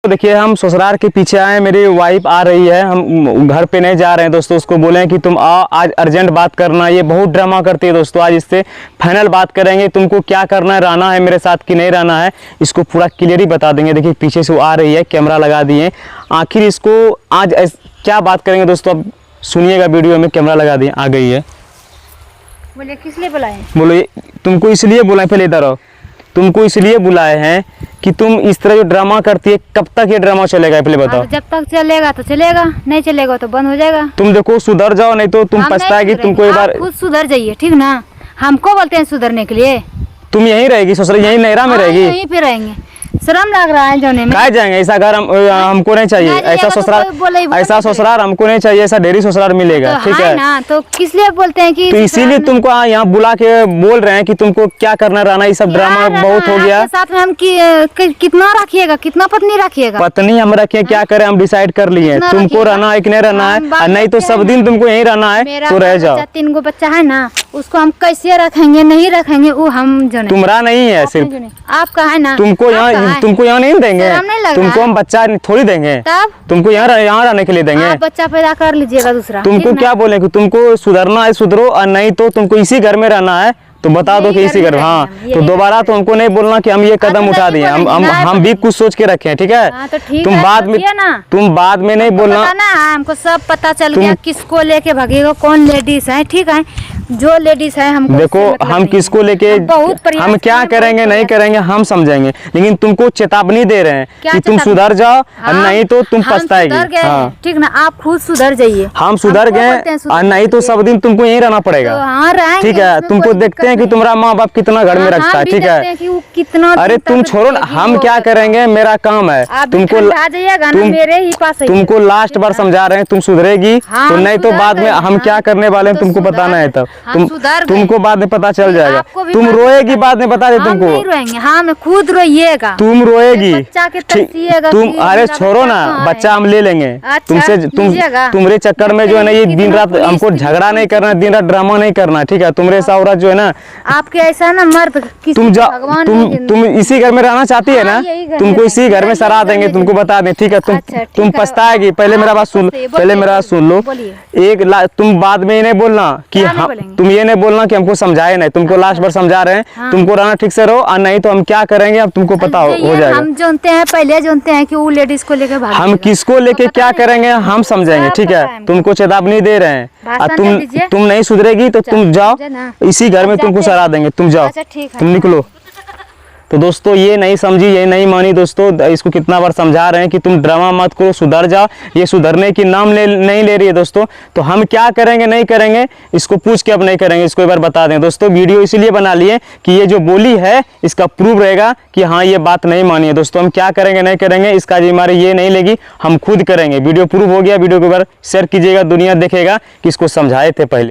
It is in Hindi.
तो देखिए हम ससुराल के पीछे आए, मेरी वाइफ आ रही है, हम घर पे नहीं जा रहे हैं दोस्तों। उसको बोले कि तुम आओ आज अर्जेंट बात करना। ये बहुत ड्रामा करती है दोस्तों। आज इससे फाइनल बात करेंगे, तुमको क्या करना है, रहना है मेरे साथ कि नहीं रहना है, इसको पूरा क्लियर ही बता देंगे। देखिए पीछे से वो आ रही है, कैमरा लगा दिए। आखिर इसको आज क्या बात करेंगे दोस्तों, अब सुनिएगा वीडियो में। कैमरा लगा दिए, आ गई है। बोले किस लिए बुलाए? बोलो तुमको इसलिए बुलाए, पहले इधर आओ। तुमको इसलिए बुलाए हैं कि तुम इस तरह जो ड्रामा करती है, कब तक ये ड्रामा चलेगा पहले बताओ। जब तक चलेगा तो चलेगा, नहीं चलेगा तो बंद हो जाएगा। तुम देखो सुधर जाओ, नहीं तो तुम पछताएगी। तुमको एक बार खुद सुधर जाइए, ठीक ना? हमको बोलते हैं सुधरने के लिए। तुम यहीं रहेगी ससुराल, यहीं नैरा में रहेगी? यहीं पे रहेंगे। शर्म लग रहा है जाने में। कहाँ जाएंगे? ऐसा घर हमको नहीं चाहिए, ऐसा ससुराल, ऐसा ससुराल हमको नहीं चाहिए। ऐसा डेरी ससुराल मिलेगा, ठीक है ना? तो किस लिए बोलते हैं कि तो इसीलिए तुमको यहाँ बुला के बोल रहे हैं कि तुमको क्या करना रहना। ये सब ड्रामा बहुत हो गया। साथ में हम कितना रखिएगा, कितना पत्नी रखिएगा? पत्नी हम रखे, क्या करें हम डिसाइड कर लिए। तुमको रहना है कि नहीं रहना है, और नहीं तो सब दिन तुमको यहीं रहना है तो रह जाओ। 3 गो बच्चा है ना, उसको हम कैसे रखेंगे, नहीं रखेंगे वो हम जो तुम्हारा नहीं है, सिर्फ आपका है ना। तुमको यहाँ नहीं देंगे, तुमको हम बच्चा थोड़ी देंगे, तब तुमको यहाँ रहने के लिए देंगे। आप बच्चा पैदा कर लीजिएगा दूसरा। तुमको क्या बोले कि तुमको सुधरना है सुधरो, और नहीं तो तुमको इसी घर में रहना है तो बता दो कि इसी घर में। हाँ तो दोबारा तो हमको नहीं बोलना कि हम ये कदम उठा दिए। हम भी कुछ सोच के रखे हैं, ठीक है? तुम बाद में नहीं बोलना। हमको सब पता चल गया किसको लेके भागेगा, कौन लेडीज है, ठीक है? जो लेडीज है हमको देखो हम किसको लेके हम क्या करेंगे नहीं करेंगे हम समझेंगे, लेकिन तुमको चेतावनी दे रहे हैं कि तुम सुधर जाओ, और नहीं तो तुम पछताएगी। हाँ ठीक ना? आप खुद सुधर जाइए। हम सुधर गए, और नहीं तो सब दिन तुमको यहीं रहना पड़ेगा, ठीक है? तुमको देखते हैं कि तुम्हारा माँ बाप कितना घर में रखता है, ठीक है? कितना अरे तुम छोड़ो ना, हम क्या करेंगे, मेरा काम है। तुमको लास्ट बार समझा रहे हैं, तुम सुधरेगी तो नहीं तो बाद में हम क्या करने वाले हैं तुमको बताना है। तब तुमको बाद में पता चल जाएगा। तुम रोएगी, बाद में बता दे तुमको। हम खुद रोइएगा, तुम रोएगी, तुम अरे बच्चा छोड़ो ना, बच्चा हम ले लेंगे तुमसे। तुम्हारे चक्कर में जो है ना, ये दिन रात हमको झगड़ा नहीं करना, दिन रात ड्रामा नहीं करना, ठीक है? तुम्हारे साथ जो है ना, आपके ऐसा ना मर्द तुम इसी घर में रहना चाहती है ना, तुमको इसी घर में सरा देंगे, तुमको बता दें, ठीक है? तुम पछताएगी। पहले मेरा बात सुन, पहले मेरा बात सुन लो। तुम बाद में ये नहीं बोलना कि तुम ये नहीं बोलना कि हमको समझाए नहीं। तुमको लास्ट बार समझा रहे हैं, तुमको रहना ठीक से रहो, और नहीं तो हम क्या करेंगे अब तुमको पता हो जाएगा। हम जानते हैं, पहले जानते हैं कि वो लेडीज को लेके भाग, हम किसको लेके क्या करेंगे हम समझेंगे, ठीक है? तुमको चेतावनी दे रहे हैं, और तुम नहीं सुधरेगी तो तुम जाओ, इसी घर में तुमको सरा देंगे, तुम जाओ, तुम निकलो। तो दोस्तों ये नहीं समझी, ये नहीं मानी दोस्तों। इसको कितना बार समझा रहे हैं कि तुम ड्रामा मत करो, सुधर जाओ। ये सुधरने की नाम नहीं ले रही है दोस्तों। तो हम क्या करेंगे नहीं करेंगे, इसको पूछ के अब नहीं करेंगे, इसको एक बार बता दें दोस्तों। वीडियो इसलिए बना लिए कि ये जो बोली है इसका प्रूफ रहेगा कि हाँ ये बात नहीं मानी है दोस्तों। हम क्या करेंगे नहीं करेंगे इसका जिम्मेदारी ये नहीं लेगी, हम खुद करेंगे। वीडियो प्रूफ हो गया, वीडियो को एक बार शेयर कीजिएगा, दुनिया देखेगा कि इसको समझाए थे पहले।